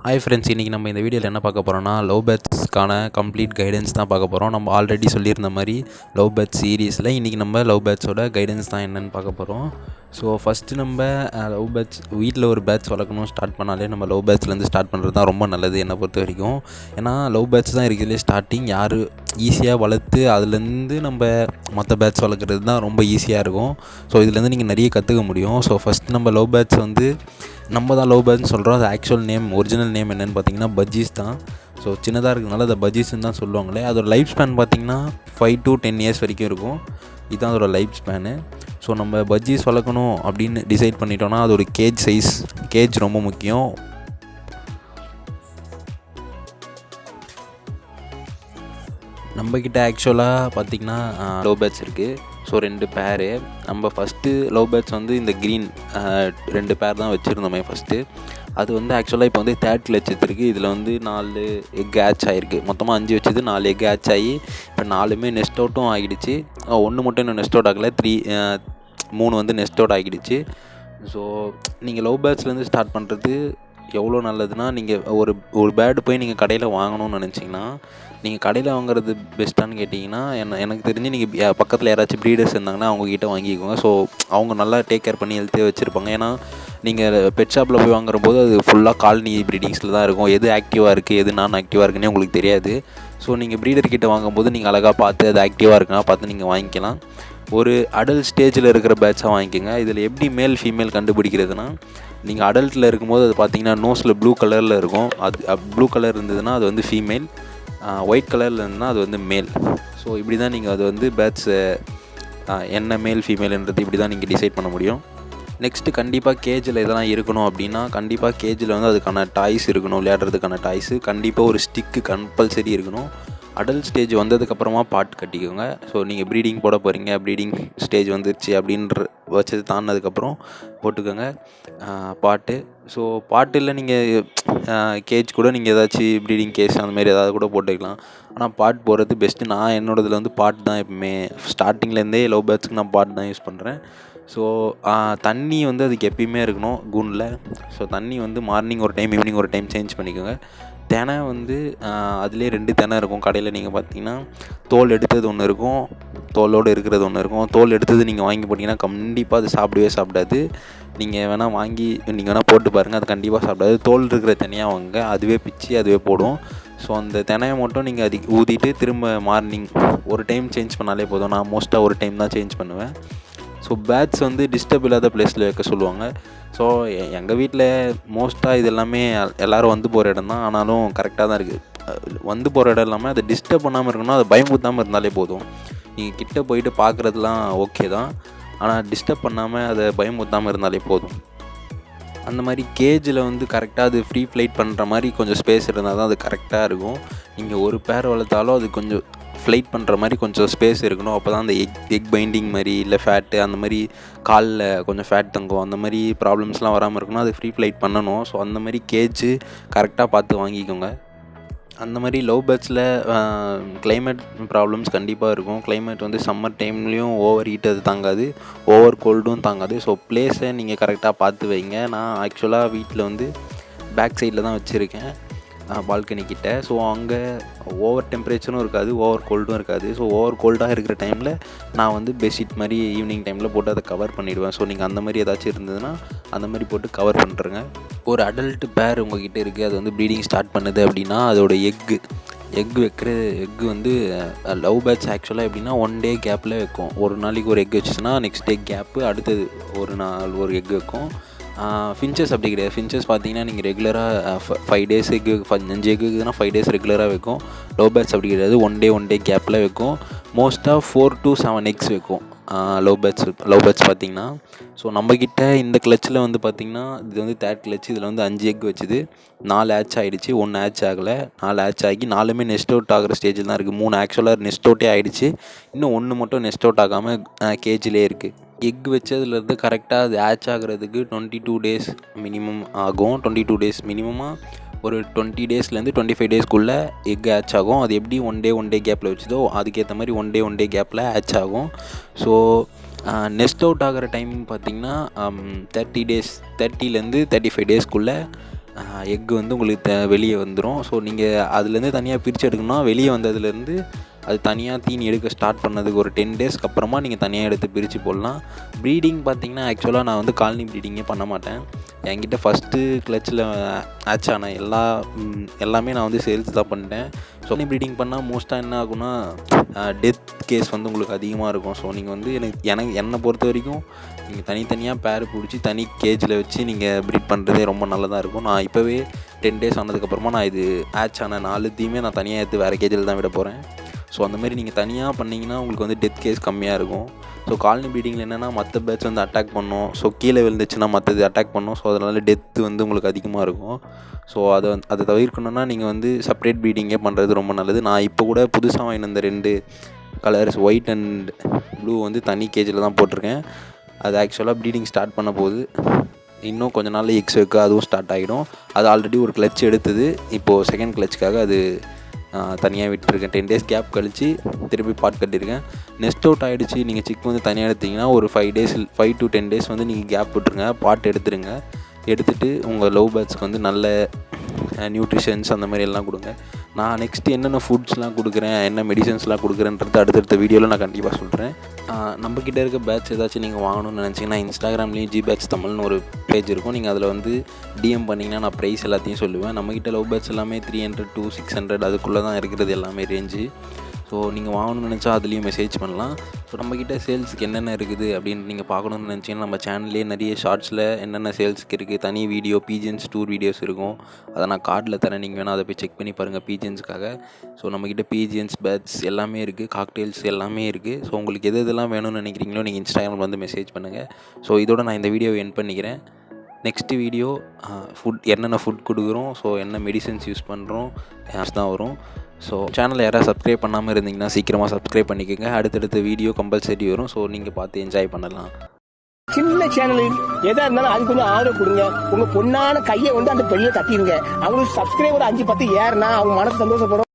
Hi friends, இன்றைக்கி நம்ம இந்த வீடியோவில் என்ன பார்க்க போகிறோம்னா லவ் பேர்ட்ஸ்க்கான கம்ப்ளீட் கைடன்ஸ் தான் பார்க்க போகிறோம். நம்ம ஆல்ரெடி சொல்லியிருந்த மாதிரி லவ் பேர்ட்ஸ் சீரீஸில் இன்றைக்கி நம்ம லவ் பேர்ட்ஸோட கைடன்ஸ் தான் என்னென்னு பார்க்க போகிறோம். ஸோ ஃபஸ்ட்டு நம்ம லவ் பேர்ட்ஸ் வீட்டில் ஒரு பேர்ட்ஸ் வளர்க்கணும் ஸ்டார்ட் பண்ணாலே நம்ம லவ் பேர்ட்ஸ்லேருந்து ஸ்டார்ட் பண்ணுறது தான் ரொம்ப நல்லது என்னை பொறுத்த வரைக்கும். ஏன்னா லவ் பேர்ட்ஸ் தான் இருக்கிறதுலே ஸ்டார்டிங், யார் ஈஸியாக வளர்த்து அதுலேருந்து நம்ம மற்ற பேர்ட்ஸ் வளர்க்குறது தான் ரொம்ப ஈஸியாக இருக்கும். ஸோ இதுலேருந்து நீங்கள் நிறைய கற்றுக்க முடியும். ஸோ ஃபஸ்ட் நம்ம லவ் பேர்ட்ஸ் நம்ம தான் லவ் பேர்ட்ஸ்னு சொல்கிறோம். அது ஆக்சுவல் நேம், ஒரிஜினல் நேம் என்னென்னு பார்த்தீங்கன்னா பஜ்ஜீஸ் தான். ஸோ சின்னதாக இருக்கிறதுனால அதை பஜ்ஜீஸ்ன்னு தான் சொல்லுவாங்களே. அதோட லைஃப் ஸ்பேன் பார்த்திங்கன்னா 5 to 10 years வரைக்கும் இருக்கும். இதுதான் அதோட லைஃப் ஸ்பேனு. ஸோ நம்ம பஜ்ஜீஸ் வளர்க்கணும் அப்படின்னு டிசைட் பண்ணிட்டோன்னா அதோட கேஜ் ரொம்ப முக்கியம். நம்மக்கிட்ட ஆக்சுவலாக பார்த்திங்கன்னா லவ் பேர்ட்ஸ் இருக்குது. ஸோ 2 பேரு. நம்ம ஃபஸ்ட்டு லவ் பேர்ட்ஸ் இந்த க்ரீன் 2 பேர் தான் வச்சுருந்தோமே ஃபஸ்ட்டு. அது ஆக்சுவலாக இப்போ 30 லட்சத்திற்கு இதில் 4 எக் ஹேட்ச் ஆகிருக்கு. மொத்தமாக 5 வச்சது 4 எக் ஹேட்ச் ஆகி இப்போ 4மே நெஸ்ட் அவுட்டும் ஆகிடுச்சு. 1 மட்டும் இன்னும் நெஸ்ட் அவுட் ஆகலை. 3 நெஸ்ட் அவுட் ஆகிடுச்சு. ஸோ நீங்கள் லவ் பேர்ட்ஸ்லேருந்து ஸ்டார்ட் பண்ணுறது எவ்வளோ நல்லதுன்னா, நீங்கள் ஒரு பேர்டு போய் நீங்கள் கடையில் வாங்கணும்னு நினச்சிங்கன்னா நீங்கள் கடையில் வாங்குறது பெஸ்ட்டானு கேட்டிங்கன்னா எனக்கு தெரிஞ்சு நீங்கள் பக்கத்தில் யாராச்சும் ப்ரீடர்ஸ் இருந்தாங்கன்னா அவங்கக்கிட்ட வாங்கிக்கோங்க. ஸோ அவங்க நல்லா டேக் கேர் பண்ணி ஹெல்த்தியாக வச்சுருப்பாங்க. ஏன்னா நீங்கள் பெட் ஷாப்பில் போய் வாங்குற போது அது ஃபுல்லாக காலனி ப்ரீடிங்ஸில் தான் இருக்கும். எது ஆக்டிவாக இருக்குது எது நான் ஆக்டிவாக இருக்குன்னே உங்களுக்கு தெரியாது. ஸோ நீங்கள் ப்ரீடர்கிட்ட வாங்கும்போது நீங்கள் அழகாக பார்த்து அது ஆக்டிவாக இருக்குன்னா பார்த்து நீங்கள் வாங்கிக்கலாம். ஒரு அடல்ட் ஸ்டேஜில் இருக்கிற பேட்சாக வாங்கிக்கோங்க. இதில் எப்படி மேல் ஃபீமேல் கண்டுபிடிக்கிறதுனா, நீங்கள் அடல்ட்டில் இருக்கும்போது அது பார்த்தீங்கன்னா நோஸில் ப்ளூ கலரில் இருக்கும். அது ப்ளூ கலர் இருந்ததுன்னா அது ஃபீமேல், ஒயிட் கலரில் இருந்ததுன்னா அது மேல். ஸோ இப்படி தான் நீங்கள் அது பேட்ஸை என்ன மேல் ஃபீமேல்ன்றது இப்படி தான் நீங்கள் டிசைட் பண்ண முடியும். நெக்ஸ்ட்டு கண்டிப்பாக கேஜில் இதெல்லாம் இருக்கணும் அப்படின்னா கண்டிப்பாக கேஜில் அதுக்கான டாய்ஸ் இருக்கணும். விளையாடுறதுக்கான டாய்ஸு கண்டிப்பாக ஒரு ஸ்டிக்கு கம்பல்சரி இருக்கணும். அடல்ட் ஸ்டேஜ் வந்ததுக்கப்புறமா பாட் கட்டிக்கோங்க. ஸோ நீங்கள் ப்ரீடிங் போட போகிறீங்க, ப்ரீடிங் ஸ்டேஜ் வந்துருச்சு அப்படின்ற வச்சது தாண்டினதுக்கப்புறம் போட்டுக்கோங்க பாட்டு. ஸோ பாட்டில் நீங்கள் கேஜ் கூட நீங்கள் ஏதாச்சும் ப்ரீடிங் கேஸ் அந்த மாதிரி ஏதாவது கூட போட்டுக்கலாம். ஆனால் பாட் போடுறது பெஸ்ட்டு. நான் என்னோடதில் பாட் தான் எப்பவுமே ஸ்டார்டிங்லேருந்தே லவ் பேர்ட்ஸ்க்கு நான் பாட் தான் யூஸ் பண்ணுறேன். ஸோ தண்ணி அதுக்கு எப்பயுமே இருக்கணும் கூண்டில். ஸோ தண்ணி மார்னிங் ஒரு டைம் ஈவினிங் ஒரு டைம் சேஞ்ச் பண்ணிக்கோங்க. தினை அதிலே 2 தினை இருக்கும் கடையில். நீங்கள் பார்த்தீங்கன்னா தோல் எடுத்தது ஒன்று இருக்கும், தோலோடு இருக்கிறது ஒன்று இருக்கும். தோல் எடுத்தது நீங்கள் வாங்கி போட்டிங்கன்னா கண்டிப்பாக அது சாப்பிடாது. நீங்கள் வேணால் போட்டு பாருங்கள், அது கண்டிப்பாக சாப்பிடாது. தோல் இருக்கிற தனியாக வாங்க, அதுவே பிச்சு அதுவே போடும். ஸோ அந்த தினையை மட்டும் நீங்கள் அதுக்கு ஊற்றிட்டு திரும்ப மார்னிங் ஒரு டைம் சேஞ்ச் பண்ணாலே போதும். நான் மோஸ்ட்டாக ஒரு டைம் தான் சேஞ்ச் பண்ணுவேன். ஸோ பேட்ஸ் டிஸ்டர்ப் இல்லாத பிளேஸில் வைக்க சொல்லுவாங்க. ஸோ எங்கள் வீட்டில் மோஸ்ட்டாக இது எல்லாமே எல்லோரும் போகிற இடம் தான். ஆனாலும் கரெக்டாக தான் இருக்குது. போகிற இடம் இல்லாமல் அதை டிஸ்டர்ப் பண்ணாமல் இருக்கணும், அதை பயமுறுத்தாமல் இருந்தாலே போதும். நீங்கள் கிட்டே போயிட்டு பார்க்குறதுலாம் ஓகே தான், ஆனால் டிஸ்டர்ப் பண்ணாமல் அதை பயமுறுத்தாமல் இருந்தாலே போதும். அந்த மாதிரி கேஜில் கரெக்டாக அது ஃப்ரீ ஃப்ளைட் பண்ணுற மாதிரி கொஞ்சம் ஸ்பேஸ் இருந்தால் தான் அது கரெக்டாக இருக்கும். நீங்கள் ஒரு பேர் வளர்த்தாலும் அது கொஞ்சம் ஃப்ளைட் பண்ணுற மாதிரி கொஞ்சம் ஸ்பேஸ் இருக்கணும். அப்போ தான் அந்த எக் பைண்டிங் மாதிரி இல்லை ஃபேட்டு அந்த மாதிரி காலில் கொஞ்சம் ஃபேட் தங்கும், அந்த மாதிரி ப்ராப்ளம்ஸ்லாம் வராமல் இருக்கணும். அது ஃப்ரீ ஃப்ளைட் பண்ணணும். ஸோ அந்த மாதிரி கேஜு கரெக்டாக பார்த்து வாங்கிக்கோங்க. அந்த மாதிரி லவ் பேர்ட்ஸில் கிளைமேட் ப்ராப்ளம்ஸ் கண்டிப்பாக இருக்கும். கிளைமேட் சம்மர் டைம்லேயும் ஓவர் ஹீட் அது தாங்காது, ஓவர் கோல்டும் தாங்காது. ஸோ பிளேஸை நீங்கள் கரெக்டாக பார்த்து வைங்க. நான் ஆக்சுவலாக வீட்டில் பேக் சைடில் தான் வச்சுருக்கேன், பால்கனி கிட்ட. ஸோ அங்கே ஓவர் டெம்பரேச்சரும் இருக்காது, ஓவர் கோல்டும் இருக்காது. ஸோ ஓவர் கோல்டாக இருக்கிற டைமில் நான் பெட்ஷீட் மாதிரி ஈவினிங் டைமில் போட்டு அதை கவர் பண்ணிவிடுவேன். ஸோ நீங்கள் அந்த மாதிரி ஏதாச்சும் இருந்ததுன்னா அந்த மாதிரி போட்டு கவர் பண்ணுறேங்க. ஒரு அடல்ட் பேர் உங்கள்கிட்ட இருக்குது, அது ப்ரீடிங் ஸ்டார்ட் பண்ணுது அப்படின்னா அதோட எக் வைக்கிற லவ் பேர்ட்ஸ் ஆக்சுவலாக எப்படின்னா 1 day கேப்பில் வைக்கும். ஒரு நாளைக்கு ஒரு எக் வச்சுச்சுன்னா நெக்ஸ்ட் டே கேப்பு, அடுத்தது ஒரு நாள் ஒரு எக் வைக்கும். ஃபின்ச்சஸ் அப்படி கிடையாது. ஃபின்ச்சஸ் பார்த்தீங்கன்னா நீங்கள் ரெகுலராக 5 days எக்கு 5 எக்கு இருக்குதுன்னா 5 days ரெகுலராக வைக்கும். லவ் பேர்ட்ஸ் அப்படி கிடையாது, 1 day கேப்பில் வைக்கும். மோஸ்ட்டாக 4 to 7 eggs வைக்கும் லவ் பேர்ட்ஸ் பார்த்தீங்கன்னா. ஸோ நம்மக்கிட்ட இந்த கிளச்சில் பார்த்தீங்கன்னா இது 3rd கிளச். இதில் 5 எக் வச்சுது, 4 ஹேட்ச் ஆகிடுச்சு, 1 ஹேட்ச் ஆகலை, 4 ஹேட்ச் ஆகி 4மே நெஸ்ட் அவுட் ஆகிற ஸ்டேஜில் தான் இருக்குது. 3 ஆக்சுவலாக நெஸ்ட் அவுட்டே ஆகிடுச்சு, இன்னும் 1 மட்டும் நெஸ்ட் அவுட் ஆகாமல் கேஜிலே இருக்குது. எக் வச்சதுலேருந்து கரெக்டாக அது ஹேட்ச் ஆகிறதுக்கு 22 days மினிமம் ஆகும். 22 days மினிமமாக ஒரு 20 daysலேருந்து 25 daysக்குள்ளே எக் ஹேட்ச் ஆகும். அது எப்படி 1 day கேப்பில் வச்சுதோ அதுக்கேற்ற மாதிரி 1 day கேப்பில் ஹேட்ச் ஆகும். ஸோ நெஸ்ட் அவுட் ஆகிற டைம் பார்த்திங்கன்னா 30 days 30லேருந்து 35 daysக்குள்ளே எக்கு வந்து உங்களுக்கு வெளியே வந்துடும். ஸோ நீங்கள் அதுலேருந்து தனியாக பிரித்து எடுக்கணும்னா வெளியே வந்ததுலேருந்து அது தனியாக தீனி எடுக்க ஸ்டார்ட் பண்ணதுக்கு ஒரு 10 டேஸ்க்கு அப்புறமா நீங்கள் தனியாக எடுத்து பிரித்து போடலாம். ப்ரீடிங் பார்த்திங்கன்னா ஆக்சுவலாக நான் வந்து காலனி ப்ரீடிங்கே பண்ண மாட்டேன். என்கிட்ட ஃபஸ்ட்டு கிளச்சில் ஆச் ஆன எல்லாமே நான் வந்து சேல்ஸ் தான் பண்ணிட்டேன். ஸோ ப்ரீடிங் பண்ணால் மோஸ்ட்டாக என்ன ஆகும்னா டெத் கேஸ் வந்து உங்களுக்கு அதிகமாக இருக்கும். ஸோ நீங்கள் வந்து என்னை பொறுத்த வரைக்கும் நீங்கள் தனித்தனியாக பேர் பிடிச்சி தனி கேஜில் வச்சு நீங்கள் ப்ரீட் பண்ணுறதே ரொம்ப நல்லதாக இருக்கும். நான் இப்போவே 10 டேஸ் ஆனதுக்கப்புறமா நான் இது ஆச் ஆன 4த்தையுமே நான் தனியாக எடுத்து வேறு கேஜில் தான் விட போகிறேன். ஸோ அந்தமாதிரி நீங்கள் தனியாக பண்ணிங்கன்னா உங்களுக்கு வந்து டெத் கேஸ் கம்மியாக இருக்கும். ஸோ காலனி ப்ரீடிங்கில் என்னென்னா மற்ற பேட்ச் வந்து அட்டாக் பண்ணும். ஸோ கீழே விழுந்துச்சுன்னா மற்றது அட்டாக் பண்ணும். ஸோ அதனால் டெத்து வந்து உங்களுக்கு அதிகமாக இருக்கும். ஸோ அதை தவிர்க்கணுன்னா நீங்கள் வந்து செப்பரேட் ப்ரீடிங்கே பண்ணுறது ரொம்ப நல்லது. நான் இப்போ கூட புதுசாக வாங்கின இந்த 2 கலர்ஸ் ஒயிட் அண்ட் ப்ளூ வந்து தனி கேஜில் தான் போட்டிருக்கேன். அது ஆக்சுவலாக ப்ரீடிங் ஸ்டார்ட் பண்ண போது இன்னும் கொஞ்ச நாளில் எக்ஸ் வைக்க அதுவும் ஸ்டார்ட் ஆகிடும். அது ஆல்ரெடி ஒரு கிளச் எடுத்தது. இப்போது செகண்ட் கிளச்சுக்காக அது தனியாக விட்டுருக்கேன். 10 டேஸ் கேப் கழித்து திருப்பி பாட் கட்டியிருக்கேன். நெஸ்ட் அவுட் ஆகிடுச்சு. நீங்கள் சிக் வந்து தனியாக எடுத்திங்கன்னா ஒரு 5 to 10 டேஸ் வந்து நீங்கள் கேப் விட்டுருங்க. பாட் எடுத்துருங்க. எடுத்துகிட்டு உங்கள் லவ் பேர்ட்ஸ்க்கு வந்து நல்ல நியூட்ரிஷன்ஸ் அந்த மாதிரி எல்லாம் கொடுங்க. நான் நெக்ஸ்ட்டு என்னென்ன ஃபுட்ஸ்லாம் கொடுக்குறேன், என்ன மெடிசன்ஸ்லாம் கொடுக்குறேன்றது அடுத்தடுத்த வீடியோவில் நான் கண்டிப்பாக சொல்கிறேன். நம்மக்கிட்ட இருக்க பேட்ச் ஏதாச்சும் நீங்கள் வாங்கணும்னு நினச்சிங்கன்னா இன்ஸ்டாகிராம்லேயும் ஜிபேட்ச் தமிழ்னு ஒரு பேஜ் இருக்கும். நீங்கள் அதில் வந்து டிஎம் பண்ணிங்கன்னா நான் ப்ரைஸ் எல்லாத்தையும் சொல்லுவேன். நம்மக்கிட்ட லவ் பேட்ச் எல்லாமே 300 to 600 அதுக்குள்ளே தான் இருக்கிறது எல்லாமே ரேஞ்சு. ஸோ நீங்கள் வாங்கணும்னு நினச்சா அதுலேயும் மெசேஜ் பண்ணலாம். ஸோ நம்மக்கிட்ட சேல்ஸுக்கு என்னென்ன இருக்குது அப்படின்னு நீங்கள் பார்க்கணுன்னு நினச்சிங்கன்னா நம்ம சேனல்லே நிறைய ஷார்ட்ஸில் என்னென்ன சேல்ஸுக்கு இருக்குது தனி வீடியோ பீஜன்ஸ் டூர் வீடியோஸ் இருக்கும். அதை நான் கார்டில் தரேன். நீங்கள் வேணால் அதை போய் செக் பண்ணி பாருங்கள் பீஜன்ஸுக்காக. ஸோ நம்மக்கிட்ட பீஜன்ஸ் பேட்ஸ் எல்லாமே இருக்குது. காக்டெயில்ஸ் எல்லாமே இருக்குது. ஸோ உங்களுக்கு எதெல்லாம் வேணும்னு நினைக்கிறீங்களோ நீங்கள் இன்ஸ்டாகிராமில் வந்து மெசேஜ் பண்ணுங்கள். ஸோ இதோட நான் இந்த வீடியோவை எண்ட் பண்ணிக்கிறேன். நெக்ஸ்ட்டு வீடியோ என்னென்ன ஃபுட் கொடுக்குறோம், ஸோ என்ன மெடிசன்ஸ் யூஸ் பண்ணுறோம் தான் வரும். ஸோ சேனலை யாராவது சப்ஸ்கிரைப் பண்ணாமல் இருந்தீங்கன்னா சீக்கிரமாக சப்ஸ்கிரைப் பண்ணிக்கோங்க. அடுத்தடுத்த வீடியோ கம்பல்சரி வரும். ஸோ நீங்கள் பார்த்து என்ஜாய் பண்ணலாம். சின்ன சேனல் எதா இருந்தாலும் அது கொஞ்சம் ஆதரவு கொடுங்க. உங்க பொண்ணான கையை வந்து அந்த பெரிய தட்டிடுங்க. அவங்களுக்கு சப்ஸ்கிரைபர் 5-10 ஏறுனா அவங்க மனசு சந்தோஷப்படும்.